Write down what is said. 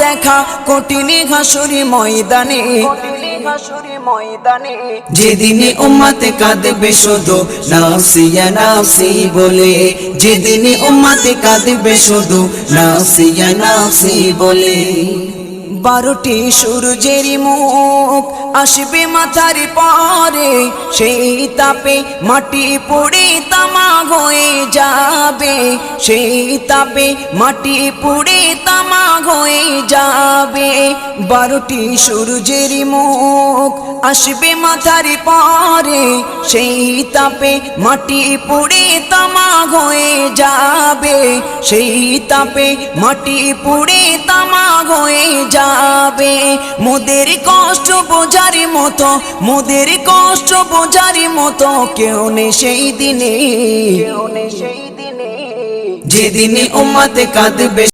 দেখা কঠিন হাসুরি ময়দানে, যেদিনে উম্মতে কাঁদবে শুধু নাফসি ইয়া নাফসি বলে, যেদিনে উম্মতে কাঁদবে শুধু নাফসি ইয়া নাফসি বলে। 12টি সূর্যের মুখ আসবে মাথার পরে, সেই তাপে মাটি পুড়ে তামা হয়ে যাবে, সেই তাপে মাটি পুড়ে তামা হয়ে যাবে। 12টি সূর্যের মুখ আসবে মাথার পরে, সেই তাপে মাটি পুড়ে তামা হয়ে যাবে, সেই তাপে মাটি পুড়ে তামা হয়ে যাবে। মোদের কষ্ট বোঝার মতো, মোদের কষ্ট বোঝার মতো কেউ নেই সেই দিনে, যেদিনে উম্মতে কাঁদবে